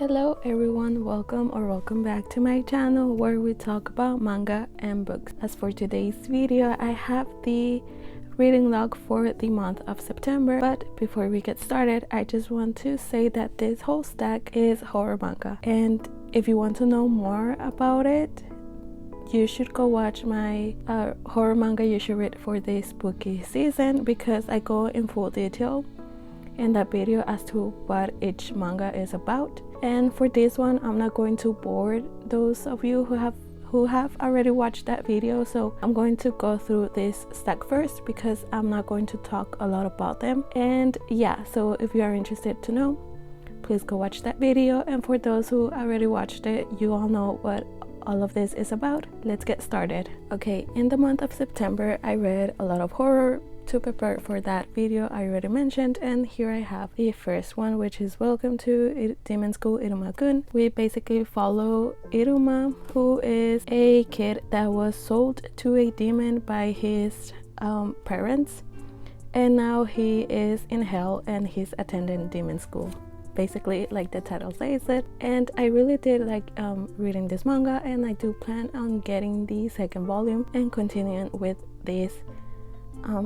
Hello everyone, welcome back to my channel where we talk about manga and books. As for today's video, I have the reading log for the month of September, but before we get started, I just want to say that this whole stack is horror manga, and if you want to know more about it, you should go watch my horror manga you should read for this spooky season, because I go in full detail in that video as to what each manga is about. And for this one, I'm not going to bore those of you who have already watched that video, so I'm going to go through this stack first because I'm not going to talk a lot about them. And yeah, so if you are interested to know, please go watch that video, and for those who already watched it, you all know what all of this is about. Let's get started. Okay, in the month of September, I read a lot of horror to prepare for that video I already mentioned, and here I have the first one, which is Welcome to Demon School Iruma-kun. We basically follow Iruma, who is a kid that was sold to a demon by his parents, and now he is in hell and he's attending demon school, basically like the title says it. And I really did like reading this manga, and I do plan on getting the second volume and continuing with this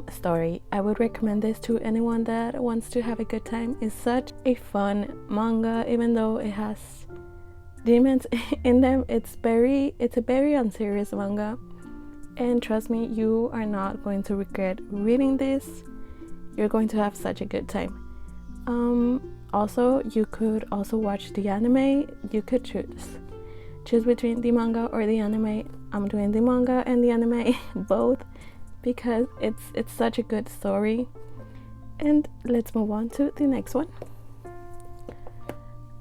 story. I would recommend this to anyone that wants to have a good time. It's such a fun manga, even though it has demons in them. It's a very unserious manga, and trust me, you are not going to regret reading this. You're going to have such a good time. Also, you could also watch the anime. You could choose between the manga or the anime. I'm doing the manga and the anime both, because it's such a good story. And let's move on to the next one.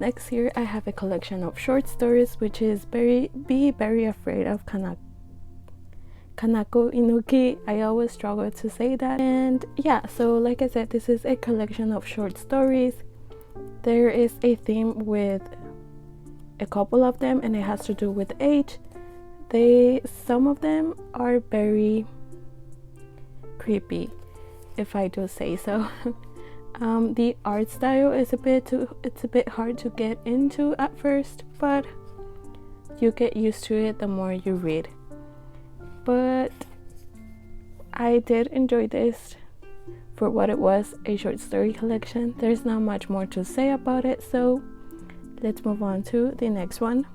Next here I have a collection of short stories, which is Be Very Afraid of Kanako Inuki. I always struggle to say that. And yeah, so like I said, this is a collection of short stories. There is a theme with a couple of them, and it has to do with age. Some of them are very creepy, if I do say so. The art style is it's a bit hard to get into at first, but you get used to it the more you read. But I did enjoy this for what it was, a short story collection. There's not much more to say about it, so let's move on to the next one.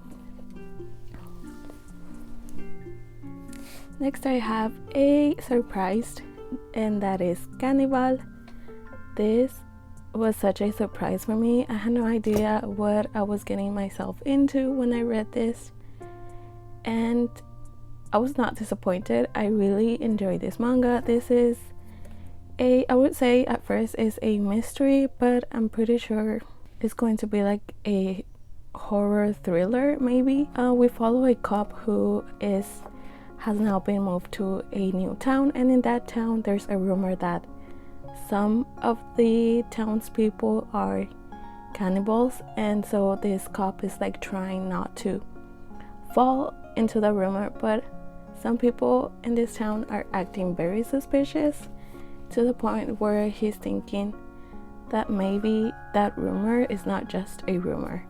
Next I have a surprise, and that is Cannibal. This was such a surprise for me. I had no idea what I was getting myself into when I read this, and I was not disappointed. I really enjoyed this manga. This is I would say at first is a mystery, but I'm pretty sure it's going to be like a horror thriller maybe. We follow a cop who has now been moved to a new town, and in that town there's a rumor that some of the townspeople are cannibals, and so this cop is like trying not to fall into the rumor, but some people in this town are acting very suspicious, to the point where he's thinking that maybe that rumor is not just a rumor.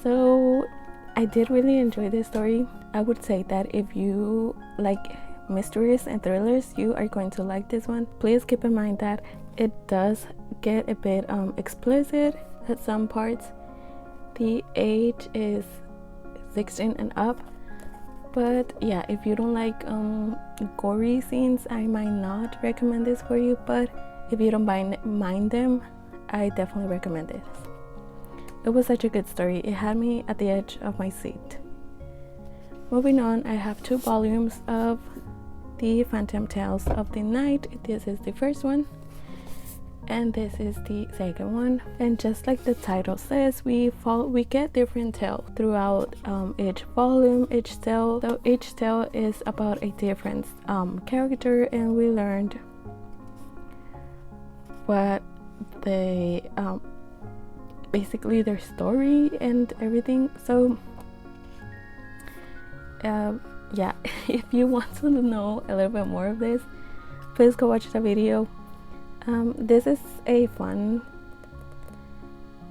So I did really enjoy this story. I would say that if you like mysteries and thrillers, you are going to like this one. Please keep in mind that it does get a bit explicit at some parts. The age is 16 and up, but yeah, if you don't like gory scenes, I might not recommend this for you, but if you don't mind them, I definitely recommend this. It was such a good story. It had me at the edge of my seat. Moving on, I have 2 volumes of the Phantom Tales of the Night. This is the first one, and this is the second one. And just like the title says, we get different tales throughout each volume, each tale. So each tale is about a different character, and we learned what they basically their story and everything. So yeah, if you want to know a little bit more of this, please go watch the video. This is a fun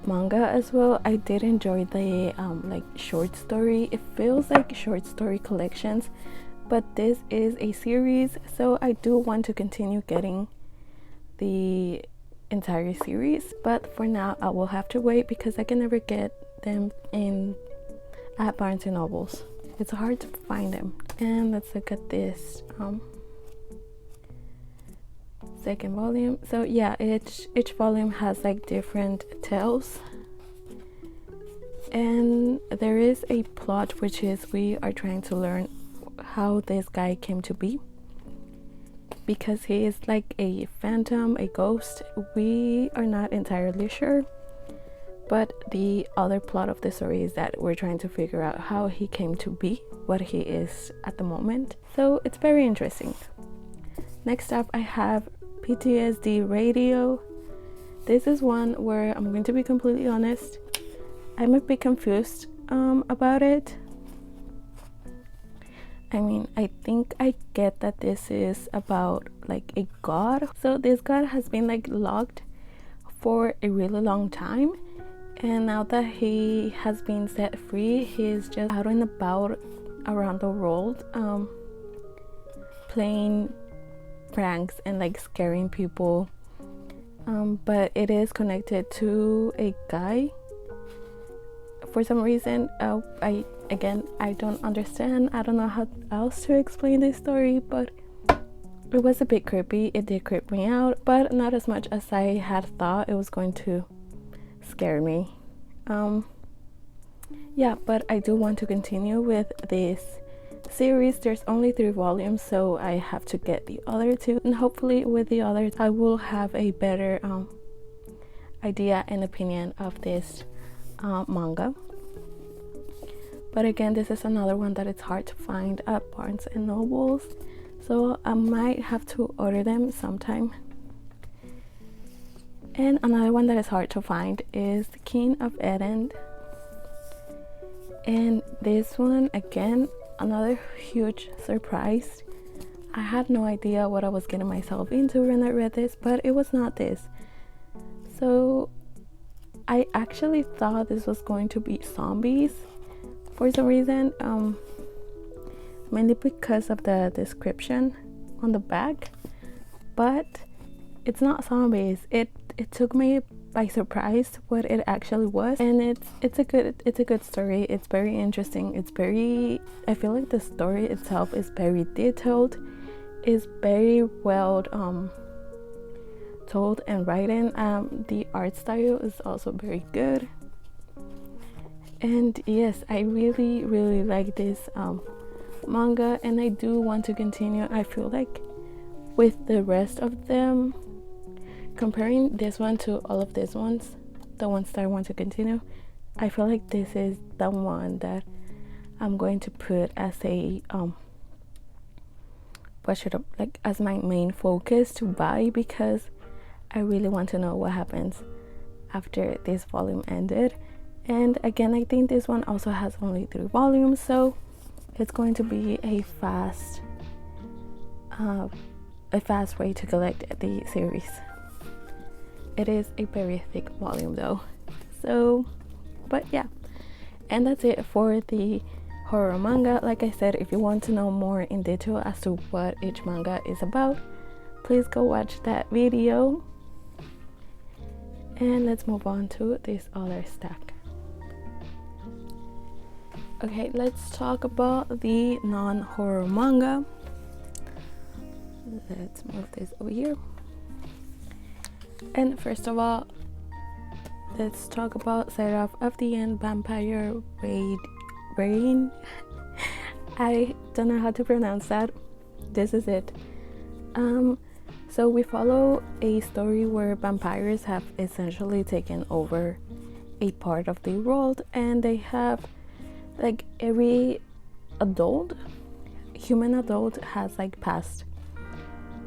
manga as well. I did enjoy the like short story. It feels like short story collections, but this is a series, so I do want to continue getting the entire series, but for now I will have to wait because I can never get them in at Barnes and Nobles. It's hard to find them. And let's look at this second volume. So yeah, each volume has like different tales, and there is a plot, which is we are trying to learn how this guy came to be, because he is like a phantom, a ghost. We are not entirely sure, but the other plot of the story is that we're trying to figure out how he came to be what he is at the moment. So it's very interesting. Next up, I have PTSD Radio. This is one where I'm going to be completely honest, I'm a bit confused about it. I mean, I think I get that this is about like a god. So this god has been like locked for a really long time, and now that he has been set free, he's just out and about around the world, playing pranks and like scaring people, but it is connected to a guy for some reason. I don't understand. I don't know how else to explain this story, but it was a bit creepy. It did creep me out, but not as much as I had thought it was going to scare me. Yeah, but I do want to continue with this series. There's only 3 volumes, so I have to get the other 2, and hopefully with the others I will have a better idea and opinion of this manga. But again, this is another one that it's hard to find at Barnes and Nobles, so I might have to order them sometime. And another one that is hard to find is The King of Eden. And this one, again, another huge surprise. I had no idea what I was getting myself into when I read this, but it was not this. So I actually thought this was going to be zombies for some reason, mainly because of the description on the back, but it's not zombies. It took me by surprise what it actually was, and it's a good story. It's very interesting. I feel like the story itself is very detailed, is very well told and written. The art style is also very good. And yes, I really like this manga, and I do want to continue. I feel like with the rest of them, comparing this one to all of these ones, the ones that I want to continue, I feel like this is the one that I'm going to put as a as my main focus to buy, because I really want to know what happens after this volume ended. And again, I think this one also has only 3 volumes, so it's going to be a fast way to collect the series. It is a very thick volume though. So, but yeah, and that's it for the horror manga. Like I said, if you want to know more in detail as to what each manga is about, please go watch that video. And let's move on to this other stack. Okay, let's talk about the non-horror manga. Let's move this over here. And first of all, let's talk about Seraph of the End Vampire Rain. I don't know how to pronounce that. This is it. So we follow a story where vampires have essentially taken over a part of the world, and they have like every human adult has like passed.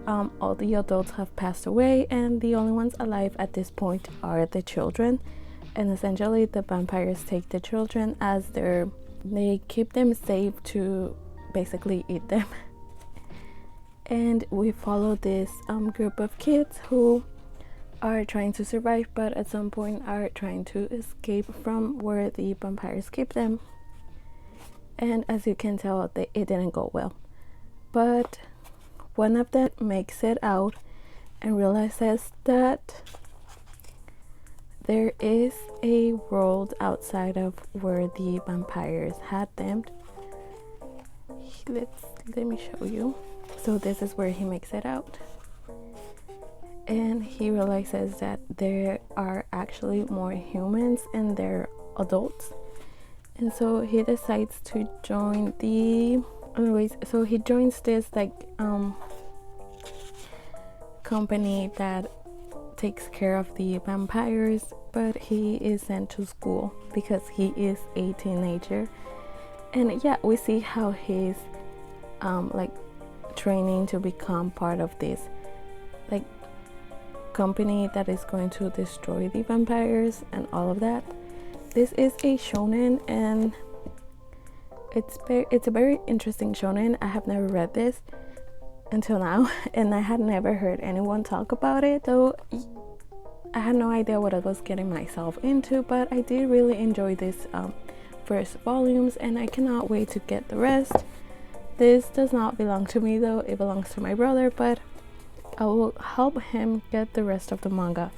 All the adults have passed away, and the only ones alive at this point are the children, and essentially the vampires take the children as they keep them safe to basically eat them. And we follow this group of kids who are trying to survive, but at some point are trying to escape from where the vampires keep them. And as you can tell, it didn't go well. But one of them makes it out and realizes that there is a world outside of where the vampires had them. Let me show you. So this is where he makes it out. And he realizes that there are actually more humans and they're adults. And so he decides to join so he joins this company that takes care of the vampires, but he is sent to school because he is a teenager. And yeah, we see how he's training to become part of this company that is going to destroy the vampires and all of that. This is a shonen, and it's a very interesting shonen. I have never read this until now, and I had never heard anyone talk about it, so I had no idea what I was getting myself into, but I did really enjoy this first volumes, and I cannot wait to get the rest. This does not belong to me though, it belongs to my brother, but I will help him get the rest of the manga.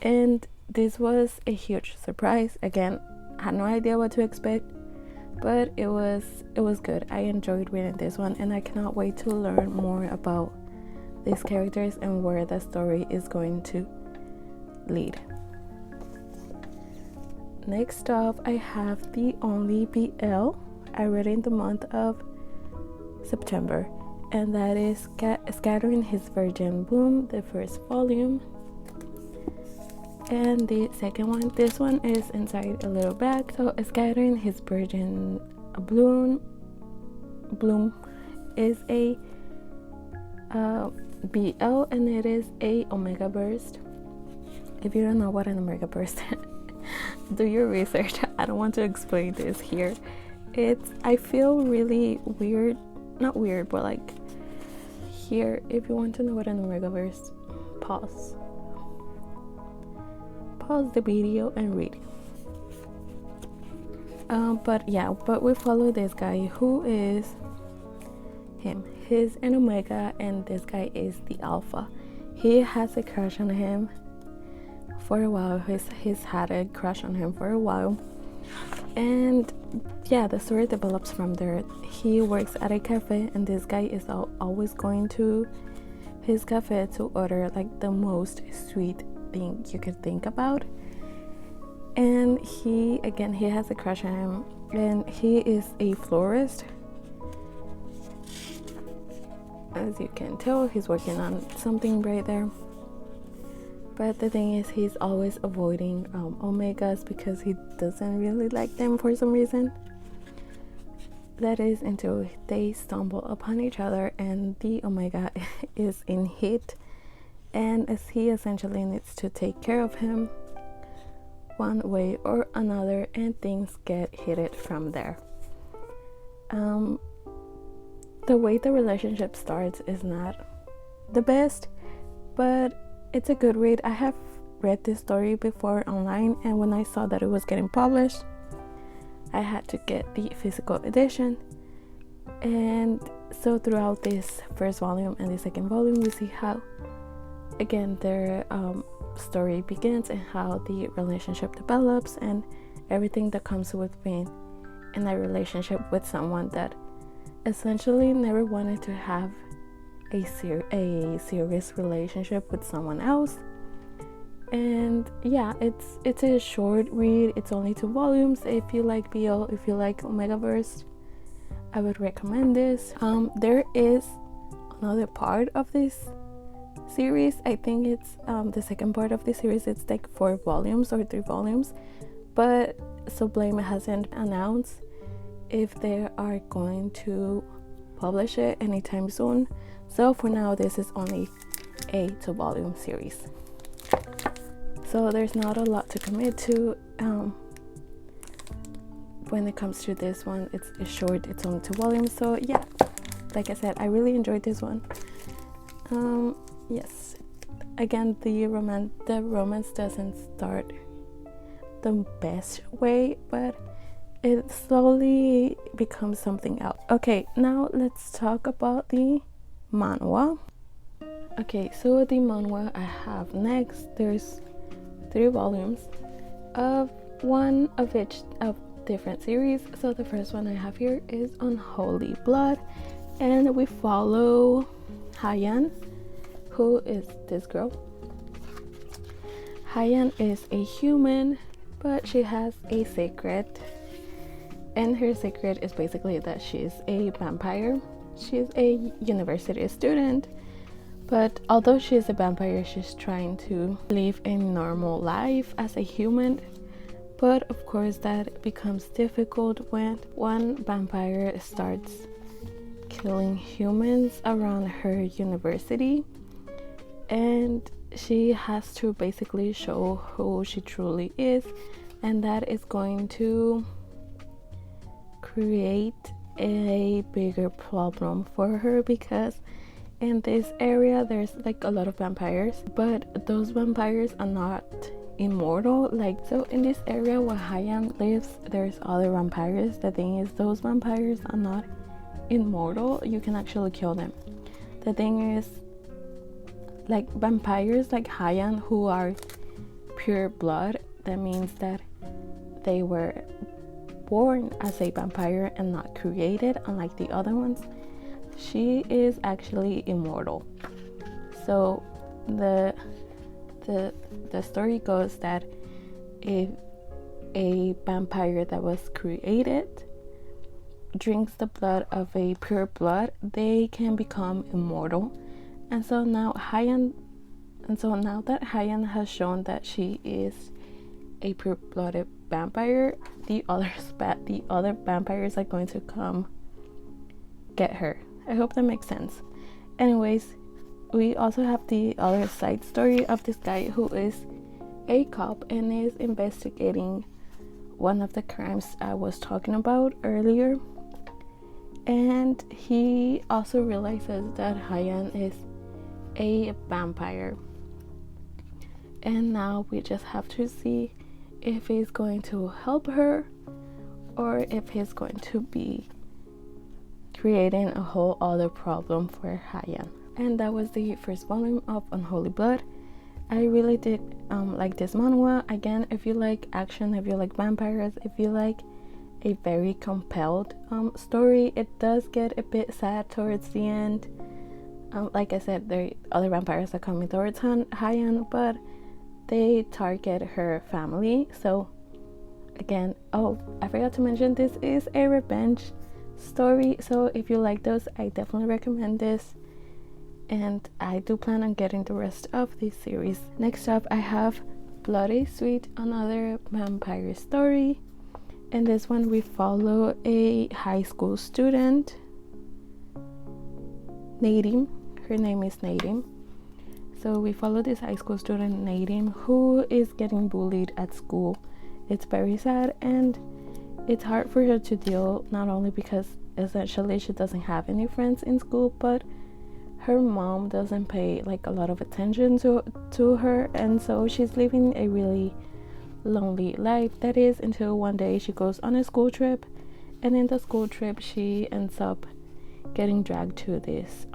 And this was a huge surprise. Again, I had no idea what to expect, but it was good. I enjoyed reading this one, and I cannot wait to learn more about these characters and where the story is going to lead. Next up, I have the Only BL. I read it in the month of September, and that is Scattering His Virgin Bloom, the first volume. And the second one, this one is inside a little bag. So Scattering His Virgin Bloom is a BL, and it is a Omega Burst. If you don't know what an Omega Burst do your research. I don't want to explain this here. I feel really weird, not weird, but like here, if you want to know what an Omega Burst, pause the video and read. But we follow this guy who is him. He's an Omega, and this guy is the Alpha. He has a crush on him for a while. He's had a crush on him for a while, and yeah, the story develops from there. He works at a cafe, and this guy is always going to his cafe to order like the most sweet thing you could think about. And he has a crush on him, and he is a florist. As you can tell, he's working on something right there. But the thing is, he's always avoiding Omegas because he doesn't really like them for some reason. That is until they stumble upon each other, and the Omega is in heat, and as he essentially needs to take care of him one way or another, and things get heated from there. The way the relationship starts is not the best, but it's a good read. I have read this story before online, and when I saw that it was getting published, I had to get the physical edition. And so throughout this first volume and the second volume, we see how again their story begins and how the relationship develops and everything that comes with being in a relationship with someone that essentially never wanted to have a serious relationship with someone else. And yeah, it's a short read. It's only 2 volumes. If you like BL, if you like Omegaverse, I would recommend this. There is another part of this series. I think it's the second part of the series. It's like 4 volumes or 3 volumes, but Sublime hasn't announced if they are going to publish it anytime soon. So for now, this is only a 2-volume series. So there's not a lot to commit to. When it comes to this one, it's short. It's only 2 volumes. So yeah, like I said, I really enjoyed this one. Yes, again, the romance doesn't start the best way, but it slowly becomes something else. Okay, now let's talk about the manhwa. Okay, so the manhwa I have next, there's 3 volumes of one of each of different series. So the first one I have here is Unholy Blood, and we follow Hayan, who is this girl. Hayan is a human, but she has a secret, and her secret is basically that she's a vampire. She's a university student, but although she's a vampire, she's trying to live a normal life as a human. But of course that becomes difficult when one vampire starts killing humans around her university, and she has to basically show who she truly is, and that is going to create a bigger problem for her, because in this area there's like a lot of vampires, but those vampires are not immortal. Like, so in this area where Hayan lives, there's other vampires. The thing is, those vampires are not immortal. You can actually kill them. The thing is, like, vampires like Hayan who are pure blood, that means that they were born as a vampire and not created, unlike the other ones. She is actually immortal. So the story goes that if a vampire that was created drinks the blood of a pure blood, they can become immortal. And so now that Hayan has shown that she is a pure-blooded vampire, the other vampires are going to come get her. I hope that makes sense. Anyways, we also have the other side story of this guy who is a cop and is investigating one of the crimes I was talking about earlier. And he also realizes that Hayan is a vampire. And now we just have to see if he's going to help her or if he's going to be creating a whole other problem for Hayan. And that was the first volume of Unholy Blood. I really did like this manhwa. Again, if you like action, if you like vampires, if you like a very compelled story, it does get a bit sad towards the end. Like I said, the other vampires are coming towards Hayan, but they target her family. So again, oh, I forgot to mention, this is a revenge story, so if you like those, I definitely recommend this, and I do plan on getting the rest of this series. Next up, I have Bloody Sweet, another vampire story. In this one, we follow a high school student, Nadim. Her name is Nadim. So we follow this high school student, Nadim, who is getting bullied at school. It's very sad, and it's hard for her to deal, not only because essentially she doesn't have any friends in school, but her mom doesn't pay like a lot of attention to her, and so she's living a really lonely life. That is, until one day she goes on a school trip, and in the school trip she ends up getting dragged to this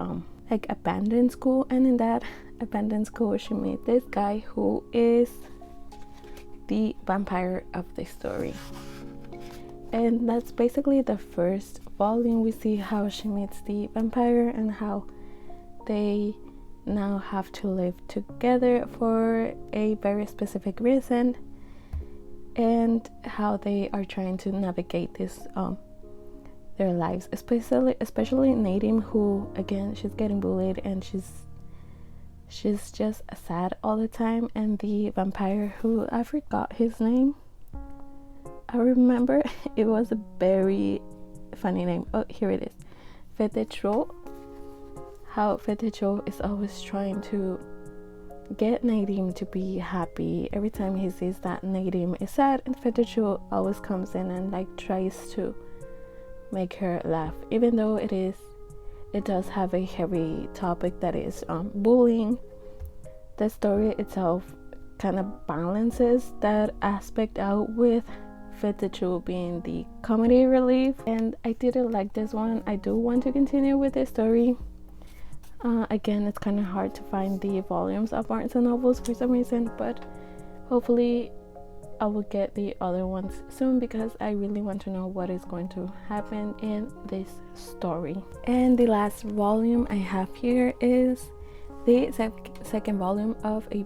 like abandoned school, and in that abandoned school she meets this guy who is the vampire of the story. And that's basically the first volume. We see how she meets the vampire and how they now have to live together for a very specific reason, and how they are trying to navigate this their lives, especially Nadim, who again, she's getting bullied and she's just sad all the time. And the vampire, who I forgot his name, I remember it was a very funny name. Oh, here it is. Fetechro. How Fetechro is always trying to get Nadim to be happy. Every time he sees that Nadim is sad, and Fetechro always comes in and like tries to make her laugh, even though it does have a heavy topic that is bullying. the story itself kind of balances that aspect out with Fettuccio being the comedy relief, and I didn't like this one. I do want to continue with the story. Again, it's kind of hard to find the volumes of Barnes and Nobles for some reason, but hopefully I will get the other ones soon because I really want to know what is going to happen in this story. And the last volume I have here is the second volume of a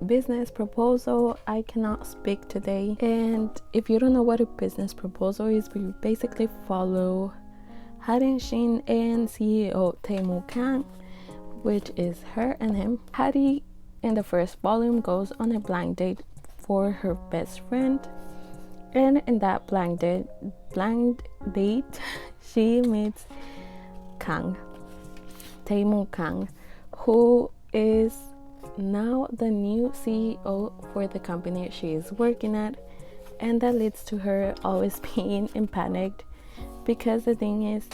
business proposal. I cannot speak today, and if you don't know what a business proposal is, we basically follow Harin Shin and CEO Tae-moo Kang, which is her and him. Hattie in the first volume goes on a blind date for her best friend, and in that blind date she meets Kang, Tae-moo Kang, who is now the new CEO for the company she is working at, and that leads to her always being in panic because the thing is,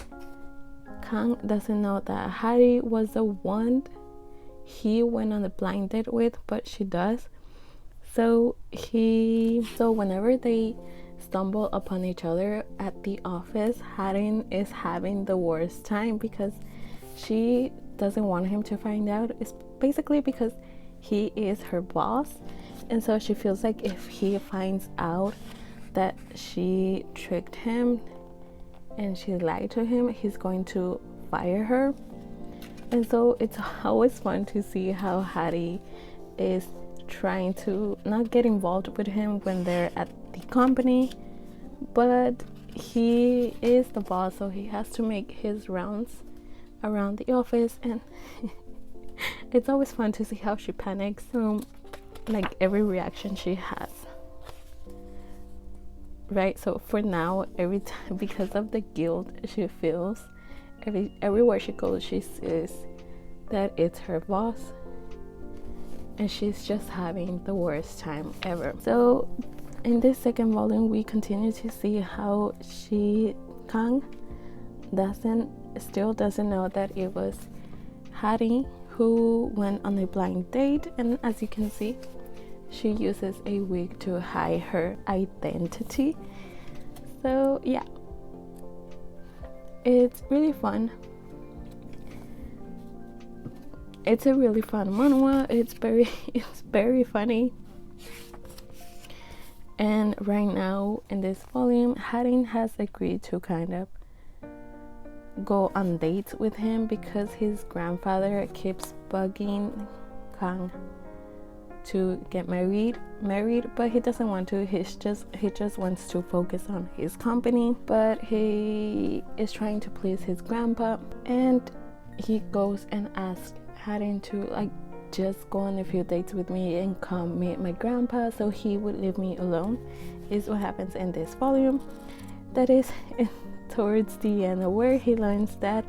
Kang doesn't know that Hattie was the one he went on the blind date with, but she does. So whenever they stumble upon each other at the office, Harin is having the worst time because she doesn't want him to find out. It's basically because he is her boss, and so she feels like if he finds out that she tricked him and she lied to him, he's going to fire her. And so it's always fun to see how Hattie is trying to not get involved with him when they're at the company, but he is the boss, so he has to make his rounds around the office, and it's always fun to see how she panics, like every reaction she has, right? So for now, every time, because of the guilt she feels, everywhere she goes, she says that it's her boss, and she's just having the worst time ever. So in this second volume, we continue to see how Kang still doesn't know that it was Hattie who went on a blind date, and as you can see, she uses a wig to hide her identity. So yeah, it's really fun. It's a really fun manhwa. It's very funny. And right now in this volume, Harin has agreed to kind of go on dates with him because his grandfather keeps bugging Kang to get married, but he doesn't want to. He just wants to focus on his company, but he is trying to please his grandpa, and he goes and asks Harin to like just go on a few dates with me and come meet my grandpa so he would leave me alone, is what happens in this volume. That is towards the end, where he learns that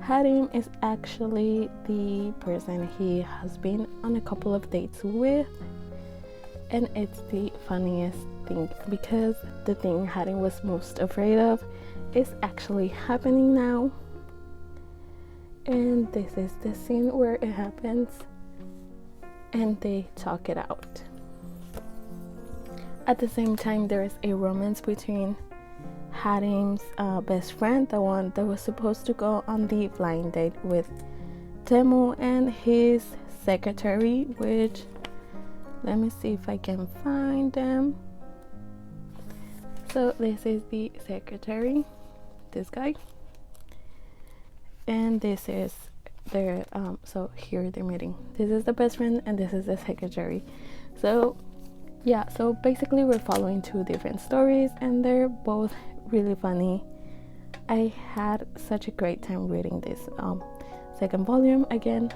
Harim is actually the person he has been on a couple of dates with, and it's the funniest thing because the thing Harim was most afraid of is actually happening now. And this is the scene where it happens and they talk it out. At the same time, there is a romance between Harim's best friend, the one that was supposed to go on the blind date with Tae-moo, and his secretary, which, let me see if I can find them. So this is the secretary, this guy, and this is their so here they're meeting. This is the best friend and this is the secretary. So yeah, so basically we're following two different stories and they're both really funny. I had such a great time reading this second volume. Again,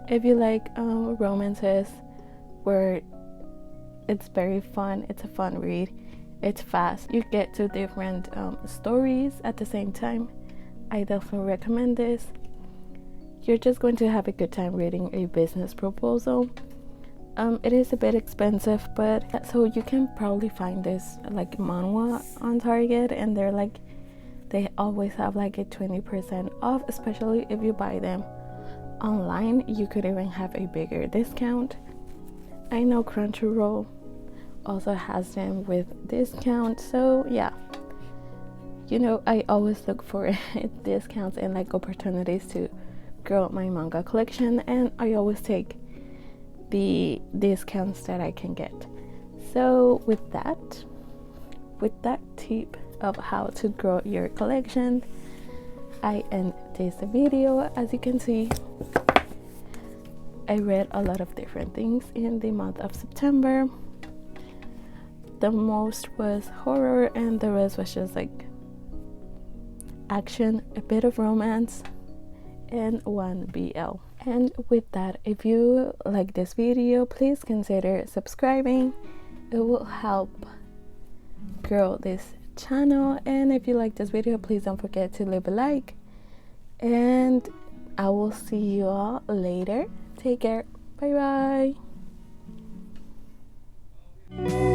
if you like romances where it's very fun, it's a fun read, it's fast, you get two different stories at the same time, I definitely recommend this. You're just going to have a good time reading a business proposal. It is a bit expensive, but so you can probably find this like manhwa on Target, and they always have like a 20% off, especially if you buy them online you could even have a bigger discount. I know Crunchyroll also has them with discount, so yeah, you know, I always look for discounts and like opportunities to grow my manga collection, and I always take the discounts that I can get. So with that tip of how to grow your collection, I end this video. As you can see, I read a lot of different things in the month of September. The most was horror and the rest was just like action, a bit of romance, and one BL. And with that, if you like this video, please consider subscribing. It will help grow this channel. And if you like this video, please don't forget to leave a like, and I will see you all later. Take care. Bye bye.